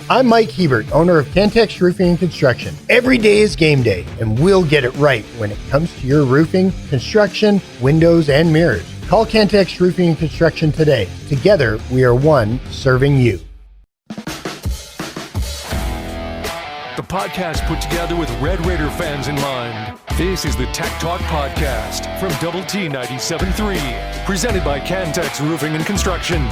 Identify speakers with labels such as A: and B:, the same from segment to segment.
A: I'm Mike Hebert, owner of Cantex Roofing and Construction. Every day is game day, and we'll get it right when it comes to your roofing, construction, windows, and mirrors. Call Cantex Roofing and Construction today. Together, we are one serving you.
B: The podcast put together with Red Raider fans in mind. This is the Tech Talk Podcast from Double T 97.3, presented by Cantex Roofing and Construction.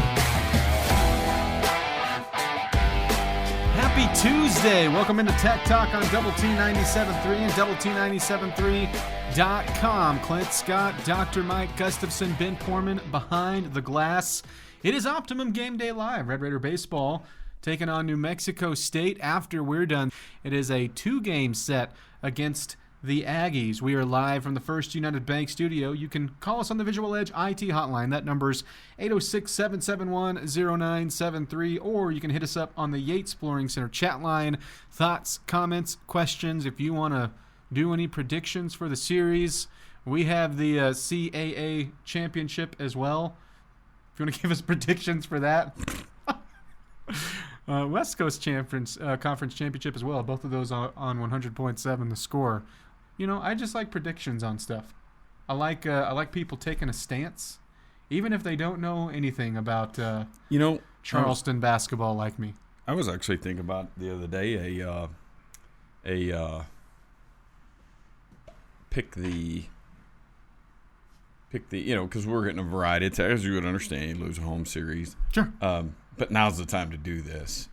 C: Happy Tuesday. Welcome into Tech Talk on Double T 97.3 and DoubleT97.3.com. Clint Scott, Dr. Mike Gustafson, Ben Corman behind the glass. It is Optimum Game Day Live. Red Raider Baseball taking on New Mexico State after we're done. It is a 2-game set against the Aggies. We are live from the First United Bank studio. You can call us on the Visual Edge IT hotline. That number's 806-771-0973, or you can hit us up on the Yates Flooring Center chat line. Thoughts, comments, questions. If you want to do any predictions for the series, we have the CAA championship as well. If you want to give us predictions for that. West Coast Conference Championship as well. Both of those on 100.7 The Score. You know, I just like predictions on stuff. I like people taking a stance, even if they don't know anything about Charleston basketball like me.
D: I was actually thinking about the other day pick the because we're getting a variety. It's, as you would understand, you lose a home series.
C: Sure.
D: But now's the time to do this.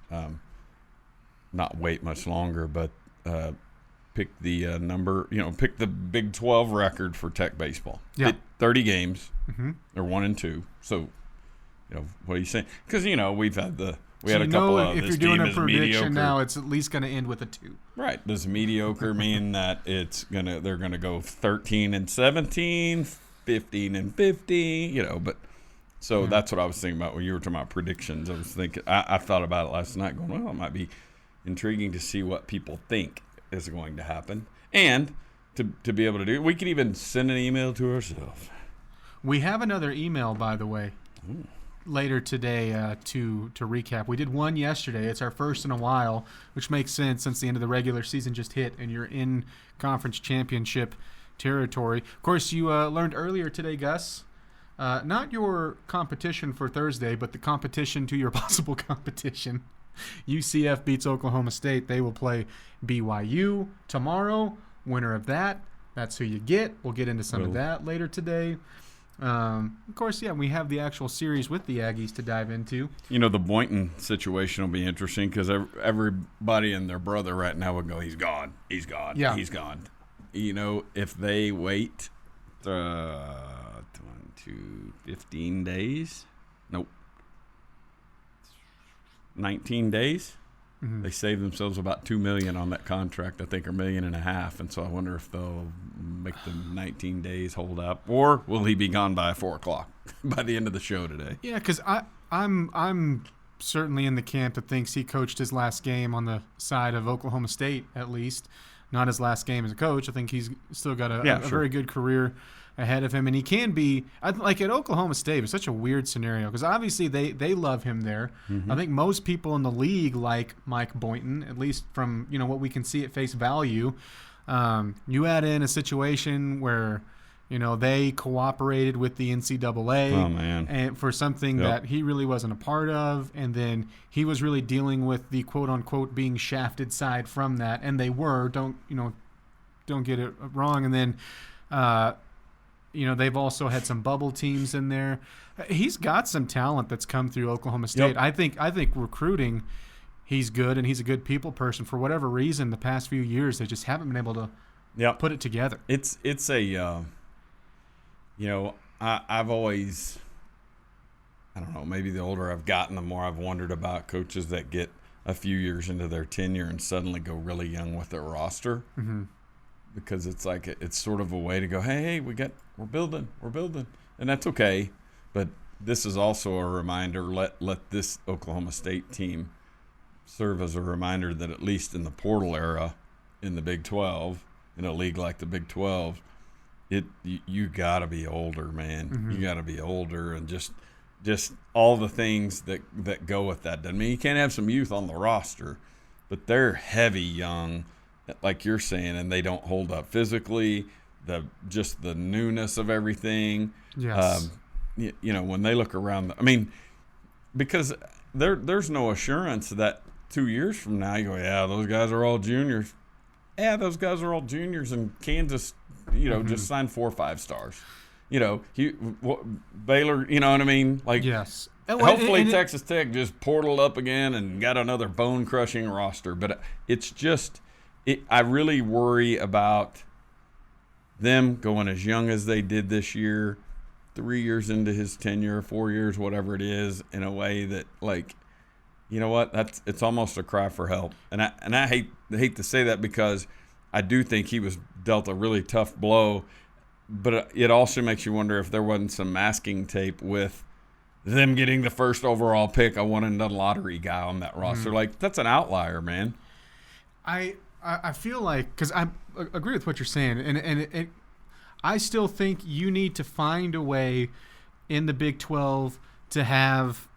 D: Not wait much longer, but pick the pick the Big 12 record for Tech baseball.
C: Yeah.
D: 30 games.
C: Mm-hmm.
D: They're 1-2. So, what are you saying? Because we had a
C: couple
D: of
C: if
D: this
C: you're doing
D: team
C: a
D: is
C: prediction
D: mediocre.
C: Now, it's at least going to end with a 2.
D: Right. Does mediocre mean that they're gonna go 13-17, 15-50? But. So that's what I was thinking about when you were talking about predictions. I was thinking, I thought about it last night going, well, it might be intriguing to see what people think is going to happen. And to be able to do it, we could even send an email to ourselves.
C: We have another email, by the way, later today to recap. We did one yesterday. It's our first in a while, which makes sense since the end of the regular season just hit and you're in conference championship territory. Of course, you learned earlier today, Gus, not your competition for Thursday, but the competition to your possible competition. UCF beats Oklahoma State. They will play BYU tomorrow. Winner of that, that's who you get. We'll get into some of that later today. Of course, we have the actual series with the Aggies to dive into.
D: The Boynton situation will be interesting because everybody and their brother right now would go, he's gone. He's gone.
C: Yeah.
D: He's gone. If they wait 15 days? Nope. 19 days? Mm-hmm. They save themselves about $2 million on that contract, I think, or $1.5 million. And so I wonder if they'll make the 19 days hold up. Or will he be gone by 4 o'clock by the end of the show today?
C: Yeah, because I'm certainly in the camp that thinks he coached his last game on the side of Oklahoma State, at least. Not his last game as a coach. I think he's still got a very good career ahead of him, and he can be like at Oklahoma State. It's such a weird scenario because obviously they love him there. Mm-hmm. I think most people in the league like Mike Boynton, at least from what we can see at face value. You add in a situation where they cooperated with the NCAA and for something that he really wasn't a part of, and then he was really dealing with the quote unquote being shafted side from that, and they were don't get it wrong, and then. They've also had some bubble teams in there. He's got some talent that's come through Oklahoma State. Yep. I think recruiting, he's good, and he's a good people person. For whatever reason, the past few years, they just haven't been able to put it together.
D: It's a, I've always, I don't know, maybe the older I've gotten, the more I've wondered about coaches that get a few years into their tenure and suddenly go really young with their roster. Mm-hmm. Because it's like it's sort of a way to go, hey, we're building, and that's okay. But this is also a reminder. Let this Oklahoma State team serve as a reminder that at least in the portal era, in the Big 12, in a league like the Big 12, you got to be older, man. Mm-hmm. You got to be older and just just all the things that go with that. Doesn't mean you can't have some youth on the roster, but they're heavy young, like you're saying, and they don't hold up physically. Just the newness of everything.
C: Yes.
D: When they look around, because there's no assurance that 2 years from now you go, yeah, those guys are all juniors. Yeah, those guys are all juniors, and Kansas, just signed 4 or 5 stars. Baylor, you know what I mean? Like,
C: yes.
D: Hopefully Texas Tech just portaled up again and got another bone-crushing roster. But it's just, I really worry about them going as young as they did this year, 3 years into his tenure, 4 years, whatever it is, in a way that, like, you know what? It's almost a cry for help. And I hate to say that, because I do think he was dealt a really tough blow. But it also makes you wonder if there wasn't some masking tape with them getting the first overall pick, a one-and-done lottery guy on that roster. Like, that's an outlier, man.
C: I feel like, because I agree with what you're saying, and I still think you need to find a way in the Big 12 to have,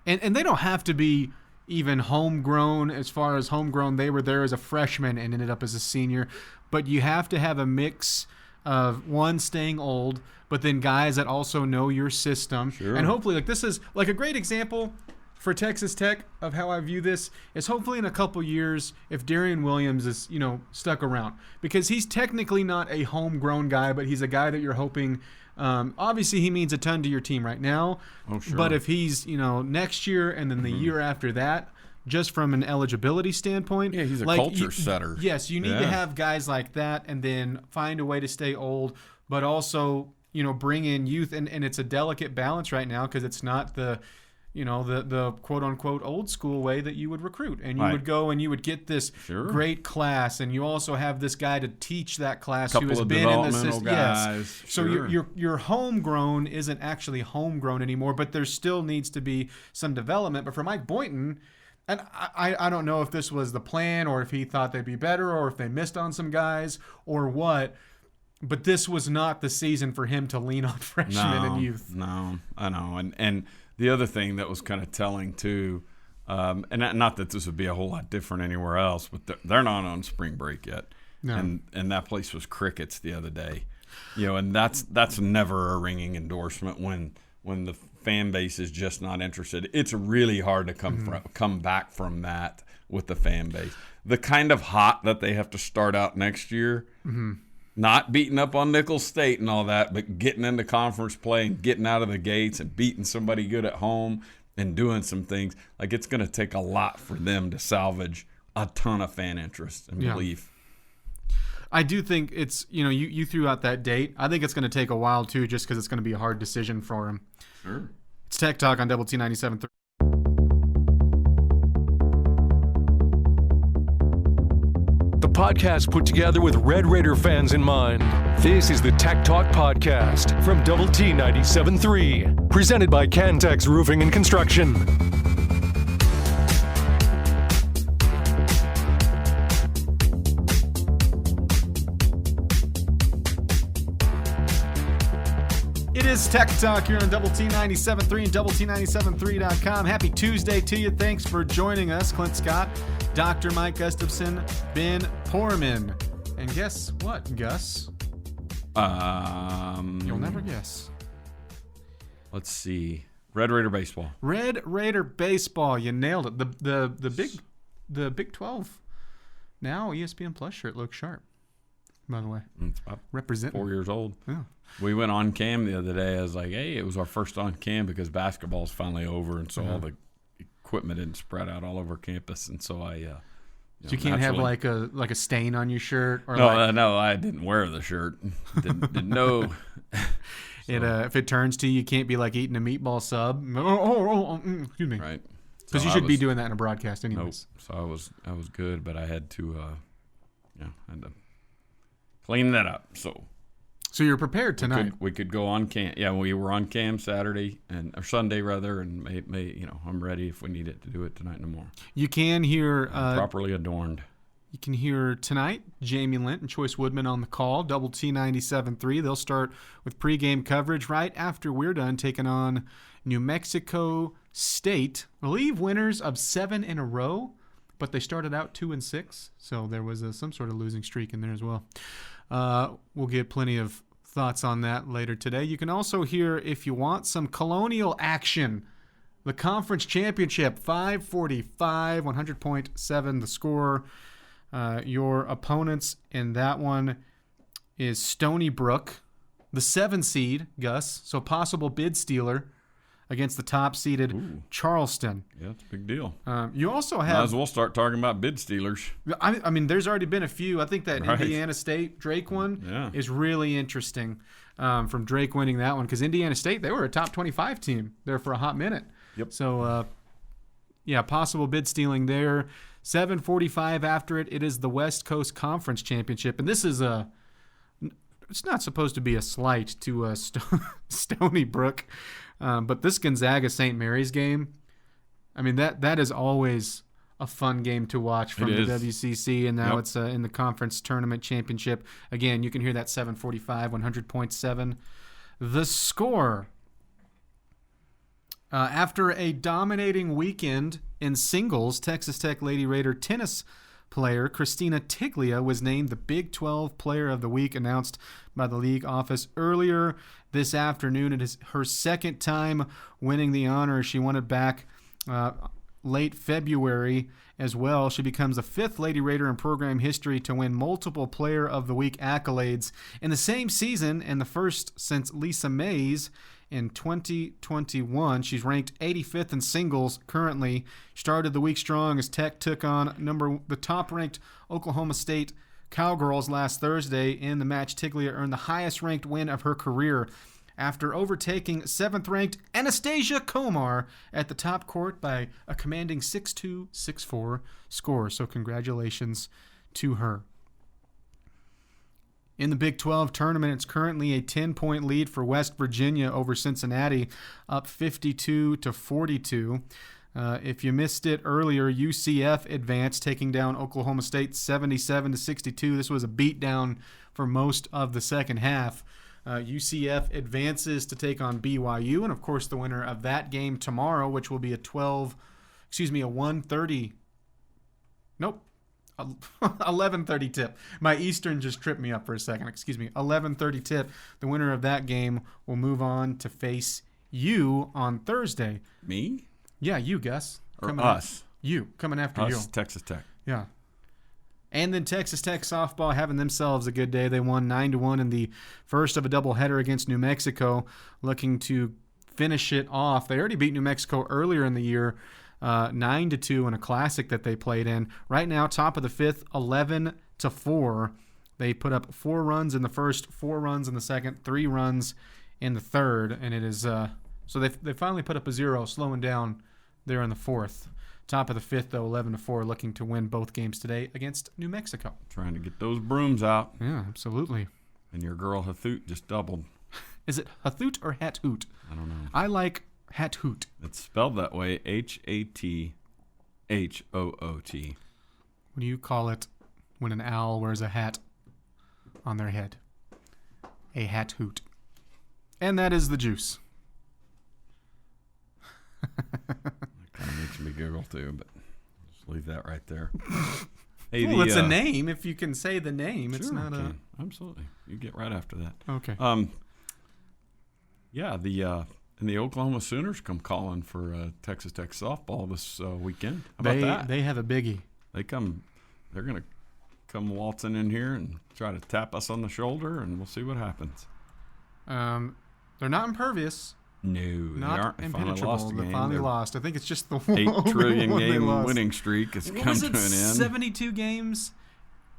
C: and they don't have to be even homegrown. As far as homegrown, they were there as a freshman and ended up as a senior, but you have to have a mix of, one, staying old, but then guys that also know your system.
D: Sure.
C: And hopefully, like, this is like a great example for Texas Tech of how I view this is, hopefully in a couple years, if Darian Williams is, stuck around, because he's technically not a homegrown guy, but he's a guy that you're hoping, obviously he means a ton to your team right now.
D: Oh, sure.
C: But if he's, next year and then the year after that, just from an eligibility standpoint.
D: Yeah, he's a culture setter.
C: Yes, you need to have guys like that, and then find a way to stay old, but also, bring in youth. And it's a delicate balance right now, because it's not the quote-unquote old school way that you would recruit. And you would go and you would get this great class, and you also have this guy to teach that class who has been in the system. Yes. So your homegrown isn't actually homegrown anymore, but there still needs to be some development. But for Mike Boynton, and I don't know if this was the plan, or if he thought they'd be better, or if they missed on some guys or what, but this was not the season for him to lean on freshmen and youth.
D: No, I know. And the other thing that was kind of telling too, and not that this would be a whole lot different anywhere else, but they're not on spring break yet. No. And that place was crickets the other day. And that's never a ringing endorsement when the fan base is just not interested. It's really hard to come back from that with the fan base. The kind of hot that they have to start out next year, not beating up on Nicholls State and all that, but getting into conference play and getting out of the gates and beating somebody good at home and doing some things. Like, it's going to take a lot for them to salvage a ton of fan interest and belief.
C: I do think it's, you threw out that date. I think it's going to take a while too, just because it's going to be a hard decision for him.
D: Sure.
C: It's Tech Talk on Double T 97.3.
B: The podcast put together with Red Raider fans in mind. This is the Tech Talk Podcast from Double T 97.3, presented by Cantex Roofing and Construction.
C: It is Tech Talk here on Double T 97.3 and Double T973.com. Happy Tuesday to you. Thanks for joining us. Clint Scott, Dr. Mike Gustafson, Ben Poorman. And guess what, Gus? You'll never guess.
D: Let's see. Red Raider baseball.
C: Red Raider baseball. You nailed it. The Big 12. Now ESPN Plus shirt looks sharp. By the way,
D: it's about
C: representing
D: 4 years old.
C: Yeah.
D: We went on cam the other day. I was like, hey, it was our first on cam because basketball's finally over, and so all the equipment didn't spread out all over campus, and so I.
C: So you can't have like a stain on your shirt, or
D: no, I didn't wear the shirt. Didn't know.
C: If it turns to you can't be like eating a meatball sub. Excuse me.
D: Right.
C: Because you should be doing that in a broadcast, anyways.
D: Nope. So I was good, but I had to, had to clean that up. So
C: you're prepared tonight.
D: We could go on cam. Yeah, we were on cam Saturday or Sunday rather, and I'm ready if we needed to do it tonight no more.
C: You can hear
D: properly adorned.
C: You can hear tonight Jamie Lent and Choice Woodman on the call. Double T 97.3. They'll start with pregame coverage right after we're done taking on New Mexico State, I believe, winners of 7 in a row, but they started out 2-6, so there was some sort of losing streak in there as well. We'll get plenty of thoughts on that later today. You can also hear, if you want, some Colonial action. The conference championship, 545, 100.7 the score. Your opponents in that one is Stony Brook, the 7 seed, Gus, so possible bid stealer against the top-seeded Charleston.
D: Yeah, it's a big deal.
C: You also have...
D: Might as well start talking about bid stealers.
C: I mean, there's already been a few. I think that Indiana State Drake one is really interesting from Drake winning that one, because Indiana State, they were a top 25 team there for a hot minute.
D: Yep.
C: So, possible bid stealing there. 7:45 after it is the West Coast Conference Championship, and this is it's not supposed to be a slight to Stony Brook, but this Gonzaga-St. Mary's game, I mean, that is always a fun game to watch from the WCC, and now it's in the Conference Tournament Championship. Again, you can hear that 7:45, 100.7. The score. After a dominating weekend in singles, Texas Tech Lady Raider tennis player Christina Tiglia was named the Big 12 Player of the Week, announced by the league office earlier this afternoon. It is her second time winning the honor. She won it back late February as well. She becomes the 5th Lady Raider in program history to win multiple Player of the Week accolades in the same season, and the first since Lisa Mays in 2021. She's ranked 85th in singles currently. Started the week strong as Tech took on the top-ranked Oklahoma State Cowgirls last Thursday. In the match, Tiglia earned the highest-ranked win of her career after overtaking 7th-ranked Anastasia Komar at the top court by a commanding 6-2, 6-4 score. So congratulations to her. In the Big 12 tournament, it's currently a 10-point lead for West Virginia over Cincinnati, up 52-42. If you missed it earlier, UCF advanced, taking down Oklahoma State 77-62. This was a beatdown for most of the second half. UCF advances to take on BYU, and of course the winner of that game tomorrow, which will be a 1:30. Nope. 11:30 tip. My Eastern just tripped me up for a second. 11:30 tip. The winner of that game will move on to face you on Thursday.
D: Me?
C: Yeah, you, Gus.
D: Or us?
C: You. Coming after you.
D: Us, Texas Tech.
C: Yeah. And then Texas Tech softball having themselves a good day. They won 9-1 in the first of a doubleheader against New Mexico, looking to finish it off. They already beat New Mexico earlier in the year, 9-2 in a classic that they played in. Right now, top of the 5th, 11-4. They put up 4 runs in the first, 4 runs in the second, 3 runs in the third, and it is so they finally put up a 0, slowing down there in the 4th. Top of the 5th, though, 11-4, looking to win both games today against New Mexico.
D: Trying to get those brooms out.
C: Yeah, absolutely.
D: And your girl Hathut just doubled.
C: Is it Hathut or Hathoot?
D: I don't know.
C: I like Hathoot.
D: It's spelled that way, Hathoot.
C: What do you call it when an owl wears a hat on their head? A Hathoot. And that is the juice.
D: That kind of makes me giggle too, but just leave that right there. Hey,
C: well, it's a name. If you can say the name,
D: sure,
C: it's not a...
D: Absolutely. You get right after that.
C: Okay.
D: Yeah, and the Oklahoma Sooners come calling for Texas Tech softball this weekend. How about that?
C: They have a biggie.
D: They're going to come waltzing in here and try to tap us on the shoulder, and we'll see what happens.
C: They're not impervious.
D: No,
C: not
D: they aren't.
C: impenetrable. They finally lost. I think it's just the
D: 8 trillion game
C: game
D: winning streak has come to an end.
C: 72 games?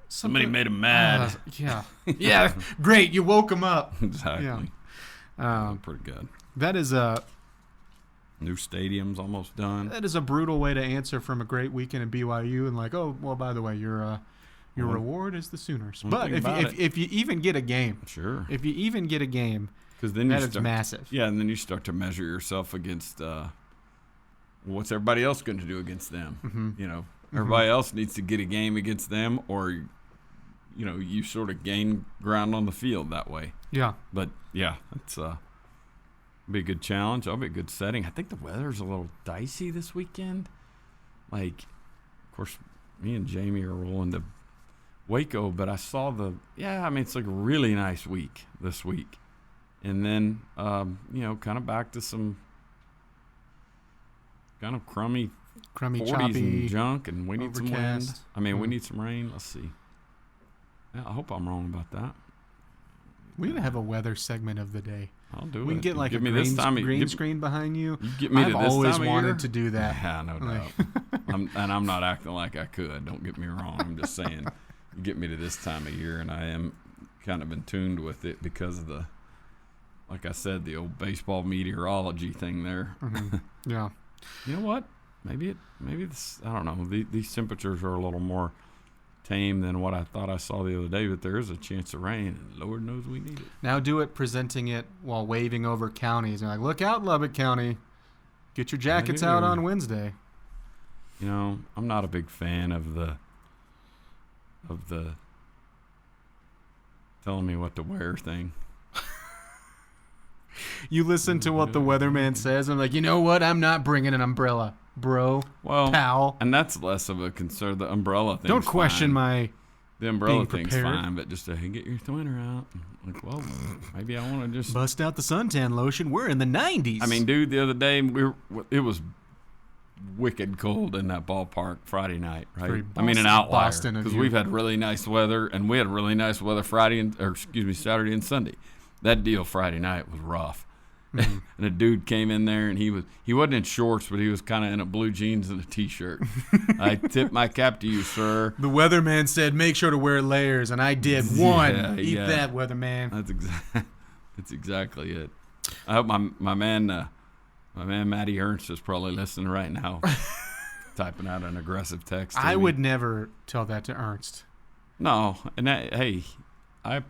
D: Somebody made them mad.
C: Yeah. Yeah, great. You woke them up.
D: Exactly.
C: Yeah.
D: Pretty good.
C: That is a...
D: New stadium's almost done.
C: That is a brutal way to answer from a great weekend at BYU and like, oh, well, by the way, your reward is the Sooners. But if you even get a game.
D: Sure.
C: If you even get a game...
D: Because then
C: it's massive.
D: Yeah, and then you start to measure yourself against what's everybody else going to do against them.
C: Mm-hmm.
D: Everybody else needs to get a game against them, or you sort of gain ground on the field that way.
C: Yeah.
D: But yeah, it's Be a good challenge. That'll be a good setting. I think the weather's a little dicey this weekend. Like, of course, me and Jamie are rolling to Waco, but I saw it's like a really nice week this week. And then, kind of back to some kind of crummy 40s
C: choppy,
D: and junk, and we need
C: overcast.
D: some wind. We need some rain. Let's see. Yeah, I hope I'm wrong about that.
C: We need to have a weather segment of the day.
D: I'll do it.
C: We can get like a green screen behind you.
D: You get me
C: I've
D: to this
C: always
D: time of
C: wanted
D: year?
C: to do that.
D: Yeah, no doubt. I'm not acting like I could. Don't get me wrong. I'm just saying, you get me to this time of year, and I am kind of in tune with it because of like I said, the old baseball meteorology thing there.
C: Mm-hmm. Yeah.
D: You know what? Maybe this. I don't know. These temperatures are a little more tame than what I thought I saw the other day, but there is a chance of rain, and Lord knows we need it.
C: Now do it presenting it while waving over counties. And like, look out, Lubbock County. Get your jackets out on Wednesday.
D: You know, I'm not a big fan of the telling me what to wear thing.
C: You listen to what the weatherman says, and I'm like, you know what? I'm not bringing an umbrella, bro.
D: Well,
C: pal.
D: And that's less of a concern. The umbrella thing.
C: Don't question
D: the umbrella thing's
C: prepared.
D: fine, but just to get your winter out. Like, well, maybe I want to just
C: bust out the suntan lotion. We're in the 90s.
D: I mean, dude, the other day it was wicked cold in that ballpark Friday night, right? I mean, an outlier because we've had really nice weather, and we had really nice weather Saturday and Sunday. That deal Friday night was rough. Mm-hmm. And a dude came in there, and he wasn't in shorts, but he was kind of in a blue jeans and a T-shirt. I tip my cap to you, sir.
C: The weatherman said, make sure to wear layers, and I did. Eat that, weatherman.
D: That's exactly it. I hope my man Matty Ernst is probably listening right now, typing out an aggressive text.
C: I would never tell that to Ernst.
D: No, and hey, I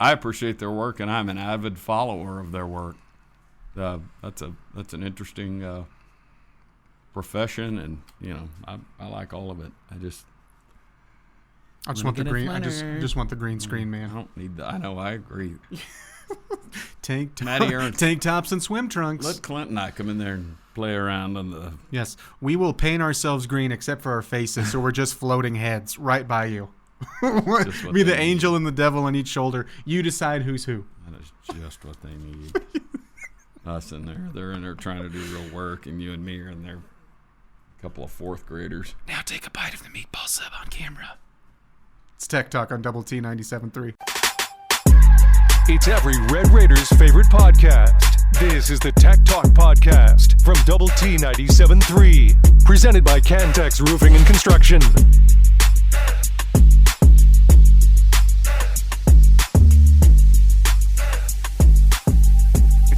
D: appreciate their work, and I'm an avid follower of their work. That's an interesting profession, and I like all of it. I just
C: want the green. I just want the green screen, man.
D: I don't need that. I know. I agree.
C: Tank tops and swim trunks.
D: Let Clint and I come in there and play around on the.
C: Yes, we will paint ourselves green except for our faces, so we're just floating heads right by you. Be the angel and the devil on each shoulder. You decide who's who.
D: That is just what they need. Us in there. They're in there trying to do real work, and you and me are in there. A couple of fourth graders.
C: Now take a bite of the meatball sub on camera. It's Tech Talk on Double T 97.3.
B: It's every Red Raiders' favorite podcast. This is the Tech Talk Podcast from Double T 97.3. Presented by Cantex Roofing and Construction.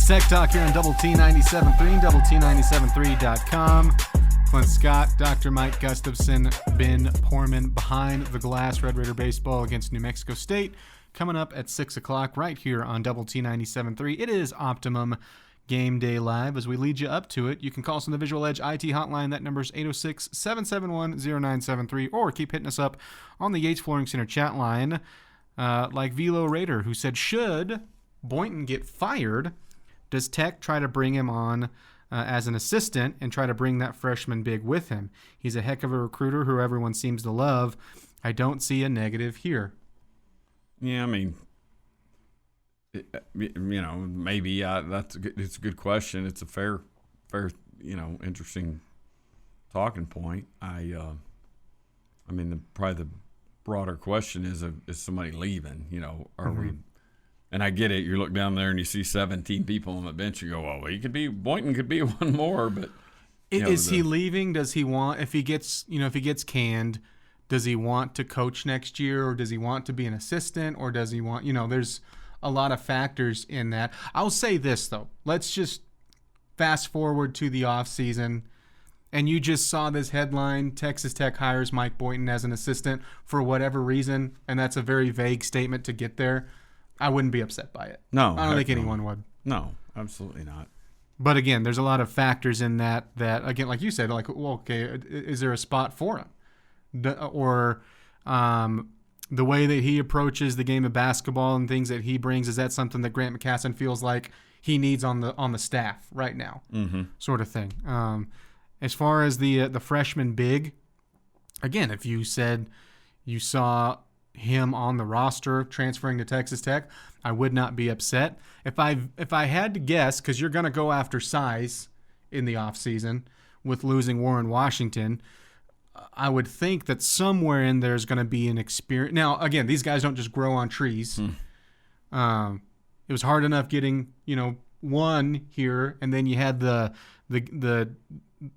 C: Tech Talk here on Double T 97.3, Double T973.com. Clint Scott, Dr. Mike Gustafson, Ben Porman behind the glass. Red Raider baseball against New Mexico State coming up at 6 o'clock right here on Double T 97.3. It is Optimum Game Day Live. As we lead you up to it, you can call us on the Visual Edge IT hotline. That number is 806-771-0973, or keep hitting us up on the Yates Flooring Center chat line. Like Velo Raider, who said, should Boynton get fired, does Tech try to bring him on as an assistant and try to bring that freshman big with him? He's a heck of a recruiter who everyone seems to love. I don't see a negative here.
D: Yeah, I mean, maybe it's a good question. It's a fair, interesting talking point. I mean, probably the broader question is somebody leaving? Are we? And I get it. You look down there and you see 17 people on the bench. You go, well, Boynton could be one more, but
C: is he leaving? Does he want, if he gets canned, does he want to coach next year, or does he want to be an assistant, or does he want, there's a lot of factors in that. I'll say this though. Let's just fast forward to the off season, and you just saw this headline: Texas Tech hires Mike Boynton as an assistant for whatever reason, and that's a very vague statement to get there. I wouldn't be upset by it.
D: No.
C: I don't think anyone would.
D: No, absolutely not.
C: But again, there's a lot of factors in that again, like you said, like, well, okay, is there a spot for him? Or the way that he approaches the game of basketball and things that he brings, is that something that Grant McCassin feels like he needs on the staff right now, sort of thing. As far as the freshman big, again, if you said you saw him on the roster transferring to Texas Tech, I would not be upset. If I had to guess, because you're going to go after size in the offseason with losing Warren Washington, I would think that somewhere in there is going to be an experience. Now, again, these guys don't just grow on trees. It was hard enough getting, one here, and then you had the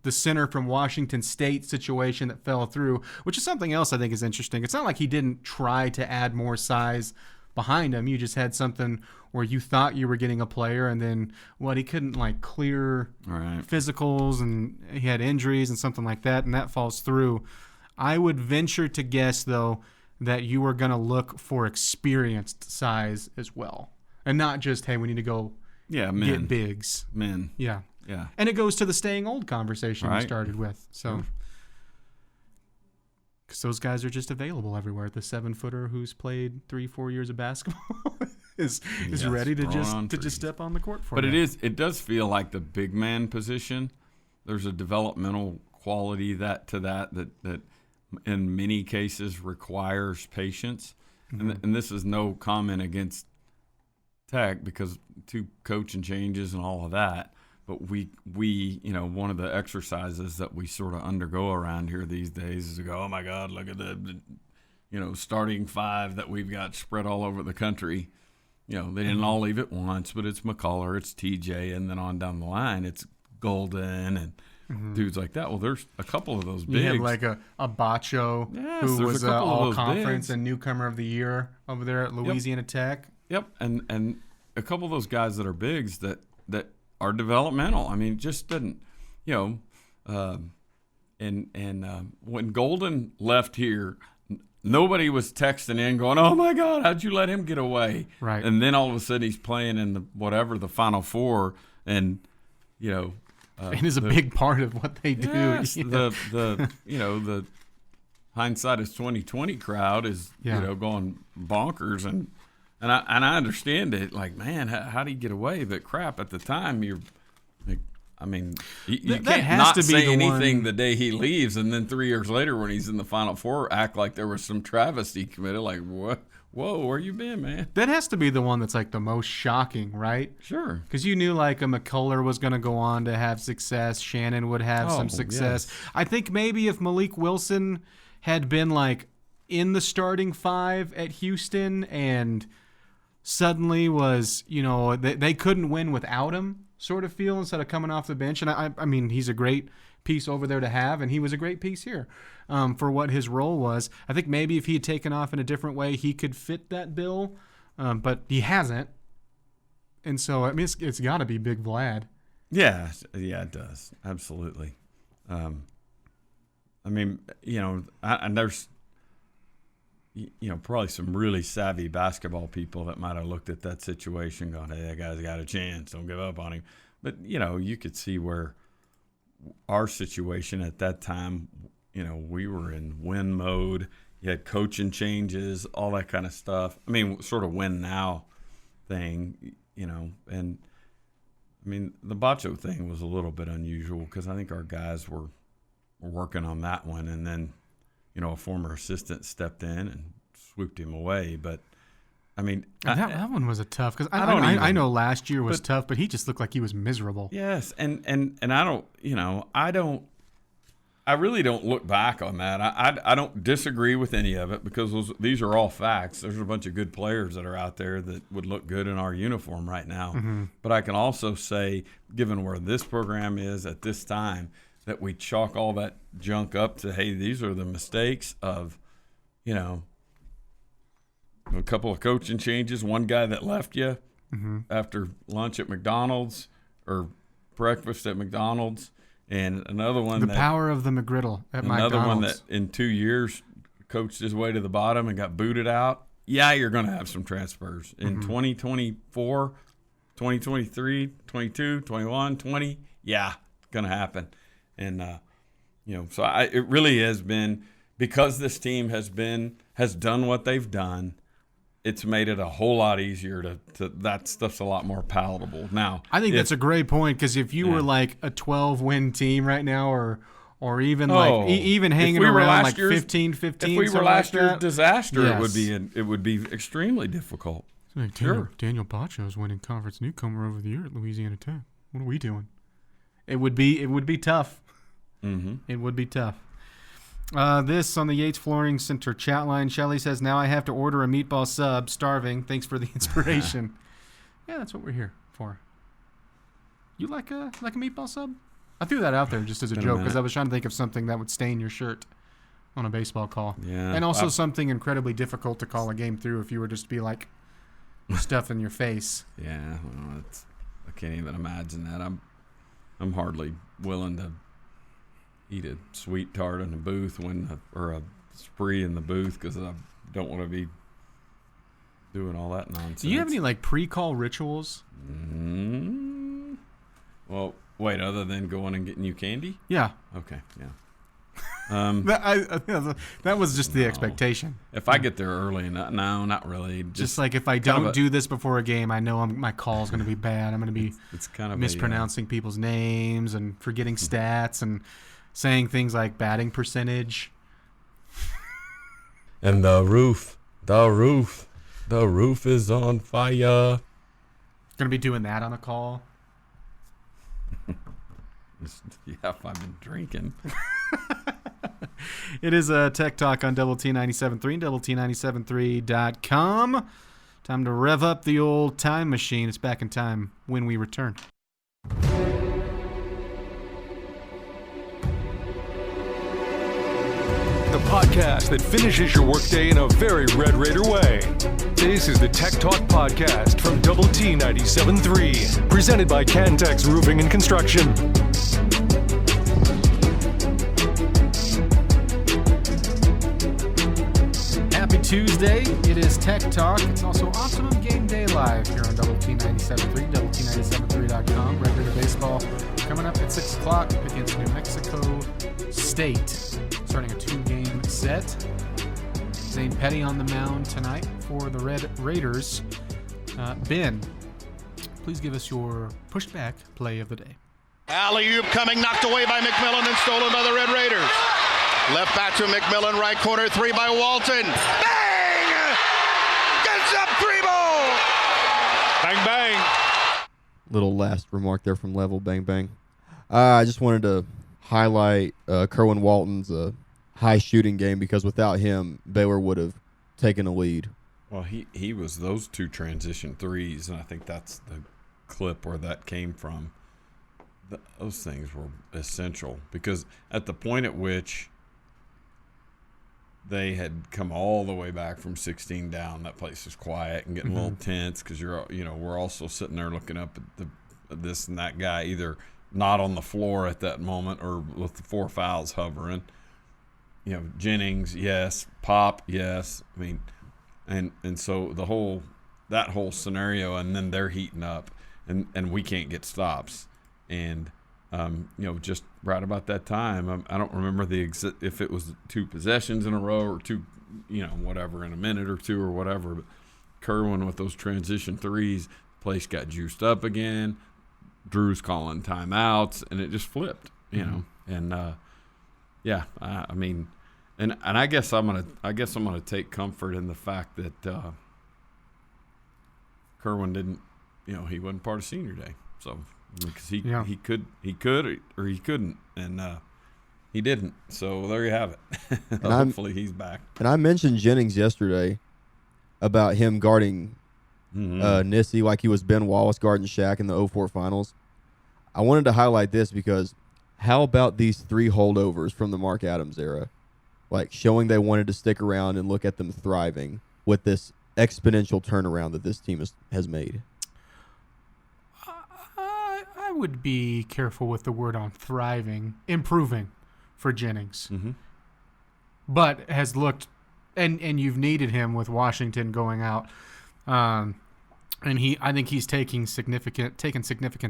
C: center from Washington State situation that fell through, which is something else I think is interesting. It's not like he didn't try to add more size behind him. You just had something where you thought you were getting a player, and then he couldn't clear physicals, and he had injuries and something like that, and that falls through. I would venture to guess, though, that you are going to look for experienced size as well, and not just, hey, we need to go get bigs.
D: Men.
C: Yeah.
D: Yeah.
C: And it goes to the staying old conversation we started with. So, because those guys are just available everywhere. The 7-footer who's played 3-4 years of basketball is ready to just step on the court for you.
D: But it does feel like the big man position. There's a developmental quality that in many cases requires patience. And this is no comment against Tech, because 2 coaching changes and all of that. But we one of the exercises that we sort of undergo around here these days is to go, oh my God, look at the starting 5 that we've got spread all over the country. They didn't all leave at once, but it's McCullough, it's TJ, and then on down the line, it's Golden and dudes like that. Well, there's a couple of those bigs.
C: You had a Bacho, who was all-conference and newcomer of the year over there at Louisiana Tech.
D: Yep, and a couple of those guys that are bigs that are developmental. I mean, just didn't, when Golden left here, nobody was texting in going, oh my God, how'd you let him get away?
C: Right.
D: And then all of a sudden he's playing in the Final Four, and
C: and is a big part of what they do.
D: Yes, the hindsight is 2020 crowd is going bonkers, and I understand it. Like, man, how do you get away? But crap, at the time you can't not say anything the day he leaves, and then 3 years later when he's in the Final Four, act like there was some travesty committed. Like, what? Whoa, where you been, man?
C: That has to be the one that's the most shocking, right?
D: Sure.
C: Because you knew a McCullough was going to go on to have success. Shannon would have some success. Yes. I think maybe if Malik Wilson had been in the starting 5 at Houston and suddenly was, they couldn't win without him sort of feel, instead of coming off the bench. And I mean, he's a great piece over there to have, and he was a great piece here for what his role was. I think maybe if he had taken off in a different way, he could fit that bill, but he hasn't. And so, I mean, it's got to be Big Vlad.
D: Yeah, it does. Absolutely. I mean, and there's, probably some really savvy basketball people that might have looked at that situation going, hey, that guy's got a chance. Don't give up on him. But, you could see where our situation at that time, we were in win mode. You had coaching changes, all that kind of stuff. I mean, sort of win now thing, and I mean, the Bacho thing was a little bit unusual because I think our guys were working on that one, and then, a former assistant stepped in and swooped him away. But I mean,
C: that one was a tough, because I know last year was tough, but he just looked like he was miserable.
D: Yes, and I really don't look back on that. I don't disagree with any of it, because these are all facts. There's a bunch of good players that are out there that would look good in our uniform right now. Mm-hmm. But I can also say, given where this program is at this time, that we chalk all that junk up to, hey, these are the mistakes of, a couple of coaching changes, one guy that left you after lunch at McDonald's or breakfast at McDonald's, and another one
C: power of the McGriddle at McDonald's.
D: Another one that in 2 years coached his way to the bottom and got booted out. Yeah, you're going to have some transfers. In 2024, 2023, 22, 21, 20, yeah, going to happen. And, so it really has been, because this team has done what they've done, it's made it a whole lot easier to that stuff's a lot more palatable now.
C: I think that's a great point, because if you were like a 12-win team right now, or even even hanging around like 15-15,
D: if we were last year's disaster,
C: yes.
D: it would be extremely difficult.
C: Like Daniel Bacho's winning conference newcomer over the year at Louisiana Tech. What are we doing? It would be tough.
D: Mm-hmm.
C: It would be tough. This on the Yates Flooring Center chat line. Shelly says, now I have to order a meatball sub. Starving. Thanks for the inspiration. Yeah, that's what we're here for. You like a meatball sub? I threw that out there just as a joke because I was trying to think of something that would stain your shirt on a baseball call.
D: Yeah.
C: And also something incredibly difficult to call a game through if you were just to be like stuff in your face.
D: Yeah, well, I can't even imagine that. I'm hardly willing to eat a sweet tart in the booth or a spree in the booth because I don't want to be doing all that nonsense.
C: Do you have any like pre-call rituals?
D: Well, wait, other than going and getting you candy?
C: Yeah.
D: Okay, yeah.
C: That was just the expectation.
D: If I get there early, no, not really.
C: Just like if I don't do this before a game, I know my call's going to be bad. I'm going to be mispronouncing people's names and forgetting stats and saying things like batting percentage.
E: And the roof is on fire.
C: Going to be doing that on a call.
D: Yeah, if I've been drinking.
C: It is a Tech Talk on Double T 97.3 and DoubleT97.3.com. Time to rev up the old time machine. It's back in time when we return.
B: The podcast that finishes your workday in a very Red Raider way. This is the Tech Talk Podcast from Double T 97.3, presented by Cantex Roofing and Construction.
C: Happy Tuesday. It is Tech Talk. It's also Optimum Game Day Live here on Double T 97.3, DoubleT97.3.com. Red Raider Baseball coming up at 6 o'clock against New Mexico State. Starting a 2-game set. Zane Petty on the mound tonight for the Red Raiders. Ben, please give us your pushed back play of the day.
F: Alley-oop coming, knocked away by McMillan and stolen by the Red Raiders. Left back to McMillan, right corner, 3 by Walton. Bang! Gets up 3 ball! Bang, bang.
G: Little last remark there from Level. Bang, bang. I just wanted to highlight Kerwin Walton's high shooting game, because without him, Baylor would have taken a lead.
D: Well, he was those 2 transition threes, and I think that's the clip where that came from. Those things were essential, because at the point at which they had come all the way back from 16 down, that place was quiet and getting a little tense, because we're also sitting there looking up at this and that guy either not on the floor at that moment or with the 4 fouls hovering. Jennings, yes. Pop, yes. I mean, and so that whole scenario, and then they're heating up, and we can't get stops, and just right about that time, I don't remember if it was 2 possessions in a row or 2, whatever, in a minute or 2 or whatever. But Kerwin with those transition threes, place got juiced up again. Drew's calling timeouts, and it just flipped, and I mean, and I guess I'm gonna take comfort in the fact that Kerwin didn't, he wasn't part of senior day, so because he could or he couldn't, and he didn't. So there you have it. Hopefully he's back.
G: And I mentioned Jennings yesterday about him guarding Nissy like he was Ben Wallace guarding Shaq in the 2004 finals. I wanted to highlight this because how about these 3 holdovers from the Mark Adams era? Like showing they wanted to stick around and look at them thriving with this exponential turnaround that this team has made.
C: I would be careful with the word on thriving, improving for Jennings. But has looked, and you've needed him with Washington going out. And I think he's taken significant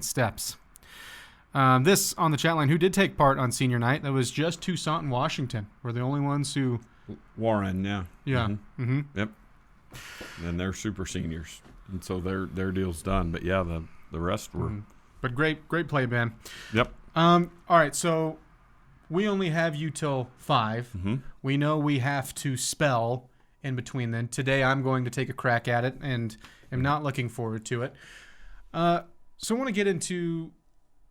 C: steps. This on the chat line, who did take part on senior night, that was just Toussaint and Washington were the only ones who.
D: Warren, yeah.
C: Yeah.
D: Yep. and they're super seniors, and so their deal's done. But yeah, the rest were.
C: But great play, Ben.
D: Yep.
C: All right, so we only have you till 5.
D: Mm-hmm.
C: We know we have to spell in between then. Today I'm going to take a crack at it and am not looking forward to it. So I want to get into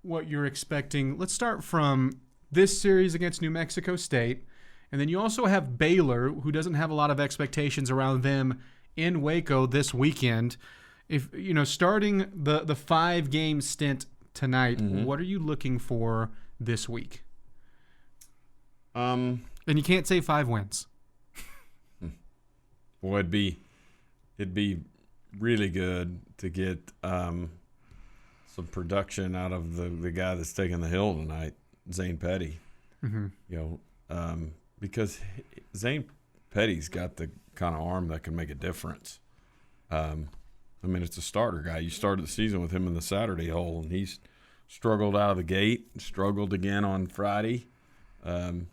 C: what you're expecting. Let's start from this series against New Mexico State. And then you also have Baylor, who doesn't have a lot of expectations around them in Waco this weekend. If starting the 5-game stint tonight, what are you looking for this week? And you can't say 5 wins.
D: Boy, it'd be really good to get some production out of the guy that's taking the hill tonight, Zane Petty. Because Zane Petty's got the kind of arm that can make a difference. It's a starter guy. You started the season with him in the Saturday hole, and he's struggled out of the gate, struggled again on Friday. Not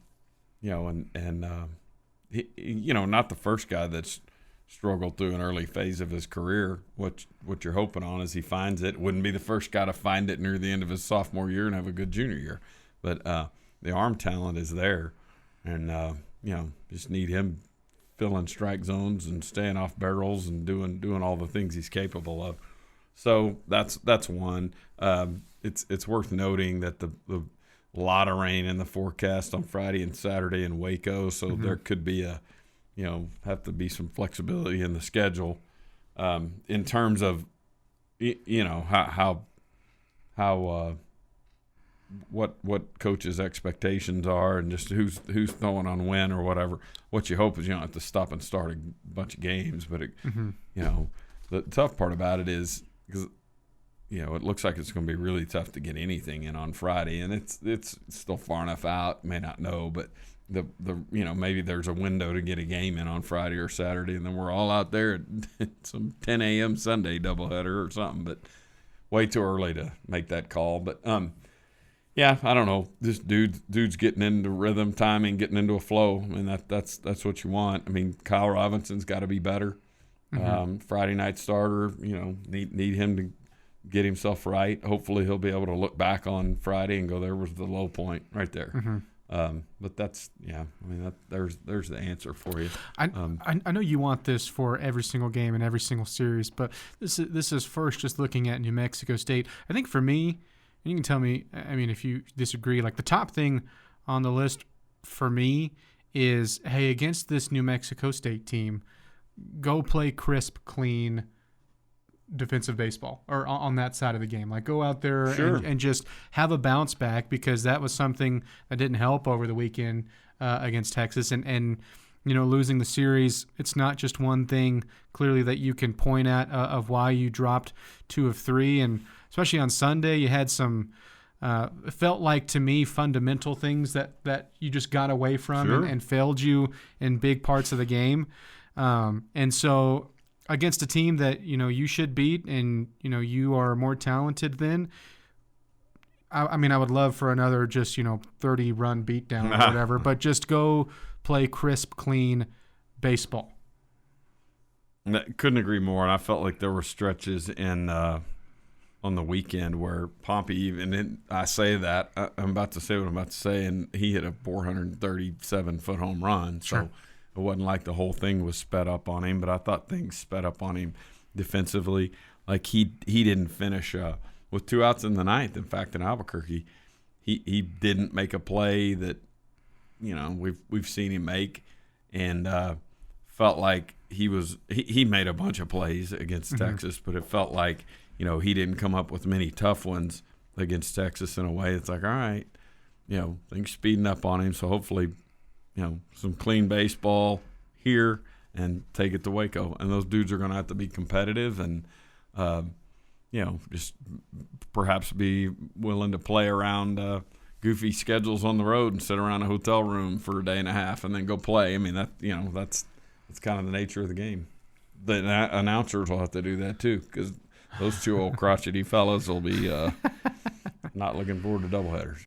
D: the first guy that's struggled through an early phase of his career. What you're hoping on is he finds it. Wouldn't be the first guy to find it near the end of his sophomore year and have a good junior year. But the arm talent is there, and just need him filling strike zones and staying off barrels and doing all the things he's capable of. So that's one. It's worth noting that the lot of rain in the forecast on Friday and Saturday in Waco, so there could be have to be some flexibility in the schedule in terms of what coaches' expectations are and just who's throwing on when or whatever. What you hope is you don't have to stop and start a bunch of games, but the tough part about it is because it looks like it's going to be really tough to get anything in on Friday, and it's still far enough out. May not know, but the maybe there's a window to get a game in on Friday or Saturday, and then we're all out there at some 10 a.m. Sunday doubleheader or something. But way too early to make that call. But yeah, I don't know. This dude's getting into rhythm, timing, getting into a flow. I mean that's what you want. I mean Kyle Robinson's got to be better. Friday night starter. Need him to get himself right. Hopefully he'll be able to look back on Friday and go, there was the low point right there. But that's there's the answer for you.
C: I know you want this for every single game and every single series, but this is first just looking at New Mexico State. I think for me, and you can tell me, if you disagree, like the top thing on the list for me is, hey, against this New Mexico State team, go play crisp, clean defensive baseball or on that side of the game. Like go out there and just have a bounce back, because that was something that didn't help over the weekend against Texas. And losing the series, it's not just one thing clearly that you can point at of why you dropped 2 of 3. And especially on Sunday, you had some it felt like to me fundamental things that you just got away from and failed you in big parts of the game. And so against a team that you should beat and you are more talented than, I would love for another just 30-run beatdown or whatever, but just go play crisp, clean baseball.
D: Couldn't agree more. And I felt like there were stretches in on the weekend where Pompey I say that I'm about to say what I'm about to say, and he hit a 437-foot home run. So it wasn't like the whole thing was sped up on him, but I thought things sped up on him defensively. Like he didn't finish with 2 outs in the ninth. In fact, in Albuquerque, he didn't make a play that we've seen him make, and felt like he made a bunch of plays against Texas, but it felt like he didn't come up with many tough ones against Texas in a way that's like, all right, things speeding up on him. So hopefully, some clean baseball here and take it to Waco. And those dudes are going to have to be competitive and, just perhaps be willing to play around goofy schedules on the road and sit around a hotel room for a day and a half and then go play. That's kind of the nature of the game. The announcers will have to do that too, because those 2 old crotchety fellas will be not looking forward to doubleheaders.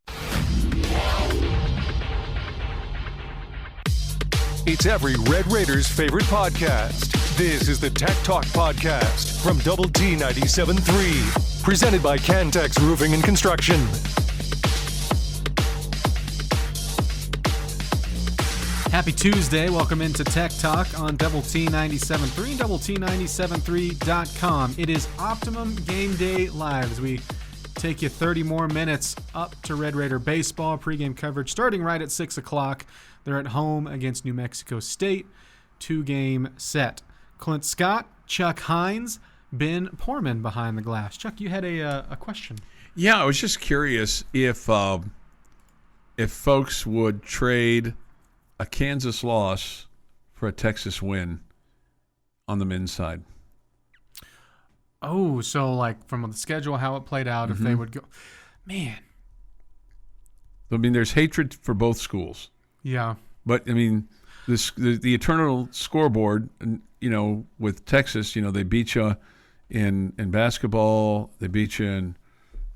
B: It's every Red Raiders' favorite podcast. This is the Tech Talk Podcast from Double T 97.3, presented by Cantex Roofing and Construction.
C: Happy Tuesday. Welcome into Tech Talk on Double T 97.3, Double T973.com. It is Optimum Game Day Live as we take you 30 more minutes up to Red Raider baseball. Pregame coverage starting right at 6 o'clock. They're at home against New Mexico State. 2-game set. Clint Scott, Chuck Heinz, Ben Poorman behind the glass. Chuck, you had a question.
E: Yeah, I was just curious if folks would trade a Kansas loss for a Texas win on the men's side.
C: Oh, so like from the schedule, how it played out, if they would go. Man.
E: I mean, there's hatred for both schools.
C: Yeah.
E: But, I mean, the eternal scoreboard, you know, with Texas, you know, they beat you in basketball, they beat you in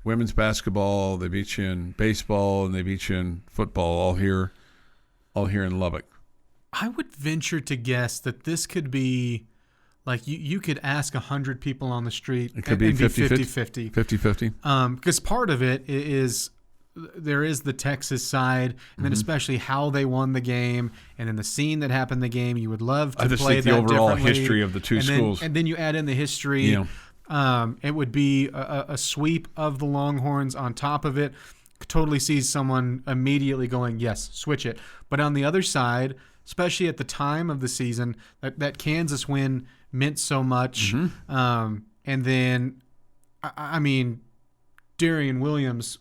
E: women's basketball, they beat you in baseball, and they beat you in football, all here in Lubbock.
C: I would venture to guess that this could be, like, you could ask 100 people on the street.
E: It could be 50-50.
C: 50-50. Because part of it is there is the Texas side, and then especially how they won the game, and then the scene that happened in the game. You would love to play that
E: I just think the overall
C: differently.
E: history of the two schools.
C: And then you add in the history.
E: Yeah.
C: It would be a sweep of the Longhorns on top of it. Totally sees someone immediately going, yes, switch it. But on the other side, especially at the time of the season, that Kansas win meant so much. And then, I mean, Darian Williams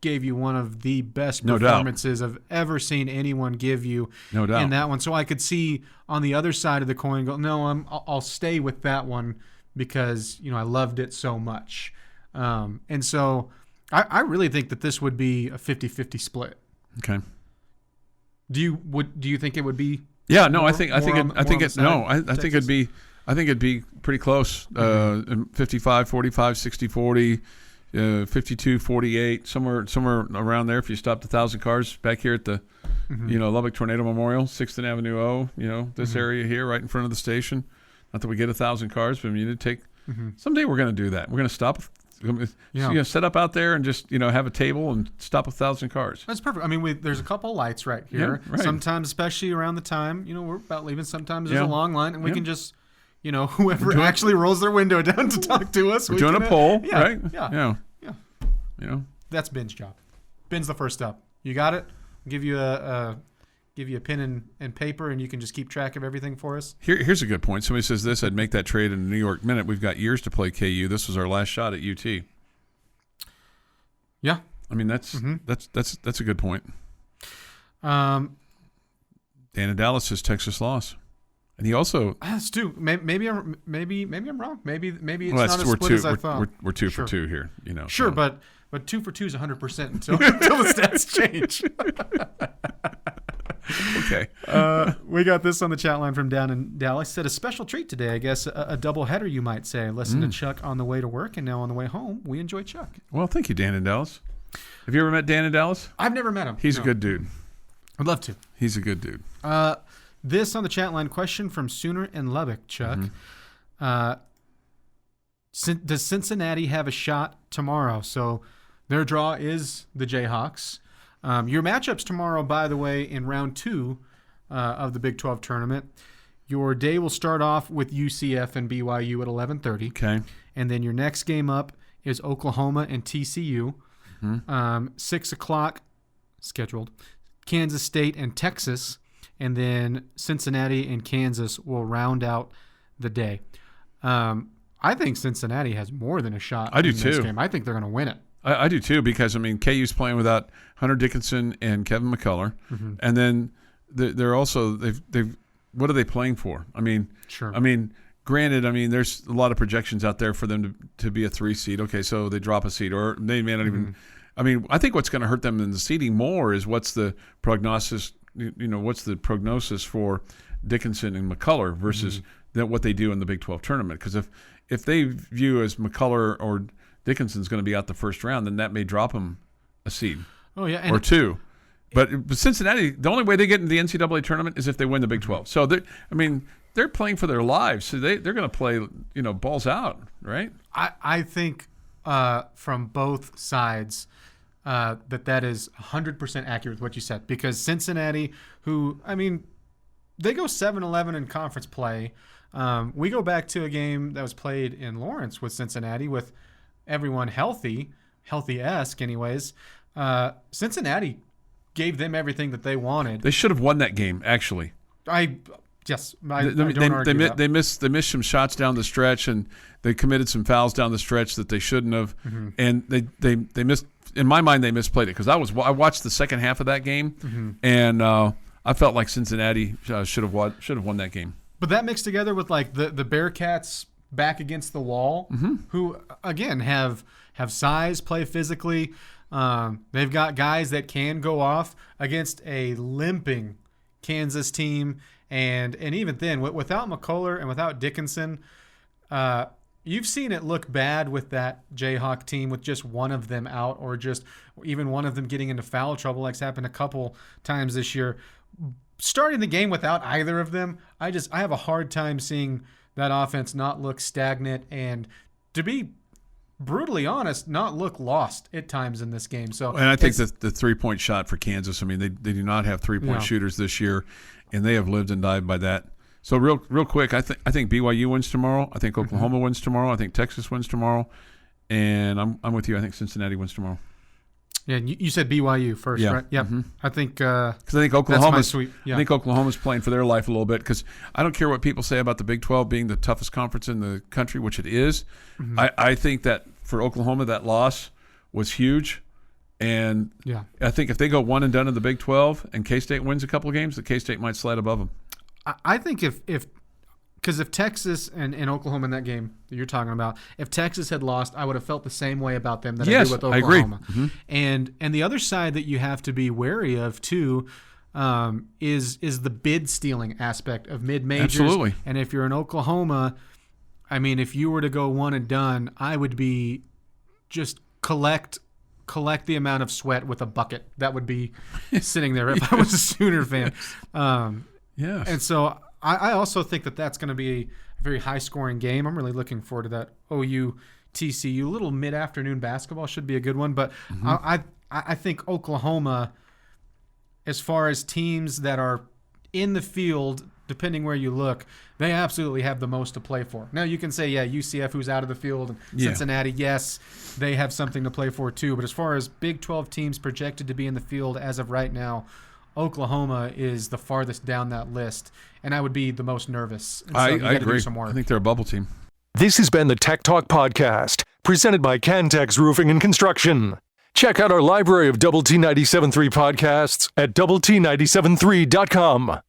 C: gave you one of the best performances I've ever seen anyone give you in that one. So I could see on the other side of the coin go, no, I'll stay with that one because, you know, I loved it so much. And so I really think that this would be a 50-50 split.
E: Okay.
C: Do you think it would be?
E: Yeah, no, I think it'd be pretty close. 55, 45, 60, 40, 52, 48, somewhere around there. If you stopped 1,000 cars back here at the, Lubbock Tornado Memorial, 6th and Avenue O, this area here, right in front of the station. Not that we get 1,000 cars, but I mean, it'd take. Someday we're going to do that. We're going to stop. Set up out there and just have a table and stop 1,000 cars.
C: That's perfect. I mean, there's a couple lights right here.
E: Yeah, right.
C: Sometimes, especially around the time we're about leaving. Sometimes there's a long line, and we can just whoever actually rolls their window down to talk to us.
E: We're doing a poll, right?
C: Yeah. That's Ben's job. Ben's the first up. You got it. I'll give you a pen and paper, and you can just keep track of everything for us.
E: Here's a good point. Somebody says this: I'd make that trade in the New York Minute. We've got years to play KU. This was our last shot at UT.
C: Yeah,
E: I mean that's a good point.
C: Dan
E: in Dallas says Texas loss, and he also
C: that's two. Maybe I'm wrong. Maybe it's not as split as I thought.
E: We're two for two here.
C: Sure, but 2 for 2 is 100% until the stats change.
E: Okay.
C: We got this on the chat line from down in Dallas. Said a special treat today, I guess, a double header, you might say. Listen to Chuck on the way to work, and now on the way home, we enjoy Chuck.
E: Well, thank you, Dan in Dallas. Have you ever met Dan in Dallas?
C: I've never met him.
E: He's a good dude.
C: I'd love to.
E: He's a good dude.
C: This on the chat line, question from Sooner in Lubbock, Chuck. Does Cincinnati have a shot tomorrow? So their draw is the Jayhawks. Your matchups tomorrow, by the way, in round 2 of the Big 12 tournament. Your day will start off with UCF and BYU at 11:30.
E: Okay.
C: And then your next game up is Oklahoma and TCU. 6 o'clock scheduled. Kansas State and Texas. And then Cincinnati and Kansas will round out the day. I think Cincinnati has more than a shot in this game. I think they're going to win it.
E: I do too, because KU's playing without Hunter Dickinson and Kevin McCullough, and then they're also they've what are they playing for? I mean,
C: sure.
E: I mean, granted, there's a lot of projections out there for them to be a 3 seed. Okay, so they drop a seed, or they may not even. I mean, I think what's going to hurt them in the seeding more is what's the prognosis. What's the prognosis for Dickinson and McCullough versus what they do in the Big 12 tournament? Because if they view as McCullough or Dickinson's going to be out the first round, then that may drop him a seed.
C: Oh yeah,
E: or 2. But Cincinnati, the only way they get into the NCAA tournament is if they win the Big 12. So they're playing for their lives. So they're going to play, balls out, right?
C: I think from both sides that is 100% accurate with what you said, because Cincinnati, they go 7-11 in conference play. We go back to a game that was played in Lawrence with Cincinnati with everyone healthy-esque anyways. Cincinnati gave them everything that they wanted.
E: They should have won that game, actually.
C: I don't argue that.
E: They missed some shots down the stretch, and they committed some fouls down the stretch that they shouldn't have. Mm-hmm. And they missed. In my mind, they misplayed it, because I watched the second half of that game, and I felt like Cincinnati should have won that game.
C: But that mixed together with like the Bearcats back against the wall, who again have size, play physically. They've got guys that can go off against a limping Kansas team, and even then, without McCullough and without Dickinson, you've seen it look bad with that Jayhawk team with just one of them out, or just even one of them getting into foul trouble, like's happened a couple times this year. Starting the game without either of them, I have a hard time seeing that offense not look stagnant, and to be brutally honest, not look lost at times in this game. So,
E: and I think the 3-point shot for Kansas, they do not have 3-point shooters this year, and they have lived and died by that. So real quick, I think BYU wins tomorrow. I think Oklahoma wins tomorrow. I think Texas wins tomorrow, and I'm with you. I think Cincinnati wins tomorrow.
C: Yeah, you said BYU first, right? Yeah, I think because
E: I think Oklahoma's I think Oklahoma's playing for their life a little bit, because I don't care what people say about the Big 12 being the toughest conference in the country, which it is. I think that for Oklahoma, that loss was huge, and I think if they go one and done in the Big 12 and K-State wins a couple of games, the K-State might slide above them.
C: I think because if Texas and Oklahoma in that game that you're talking about, if Texas had lost, I would have felt the same way about them that I do with Oklahoma.
E: I agree.
C: And the other side that you have to be wary of too is the bid stealing aspect of mid-majors.
E: Absolutely.
C: And if you're in Oklahoma, if you were to go one and done, I would be just collect the amount of sweat with a bucket that would be sitting there if I was a Sooner fan. And so I also think that that's going to be a very high-scoring game. I'm really looking forward to that OU-TCU. Little mid-afternoon basketball should be a good one. But I think Oklahoma, as far as teams that are in the field, depending where you look, they absolutely have the most to play for. Now, you can say, UCF, who's out of the field, and Cincinnati, yes, they have something to play for too. But as far as Big 12 teams projected to be in the field as of right now, Oklahoma is the farthest down that list, and I would be the most nervous. So
E: I agree. I think they're a bubble team.
B: This has been the Tech Talk Podcast, presented by Cantex Roofing and Construction. Check out our library of Double T 97.3 podcasts at doublet97.3.com.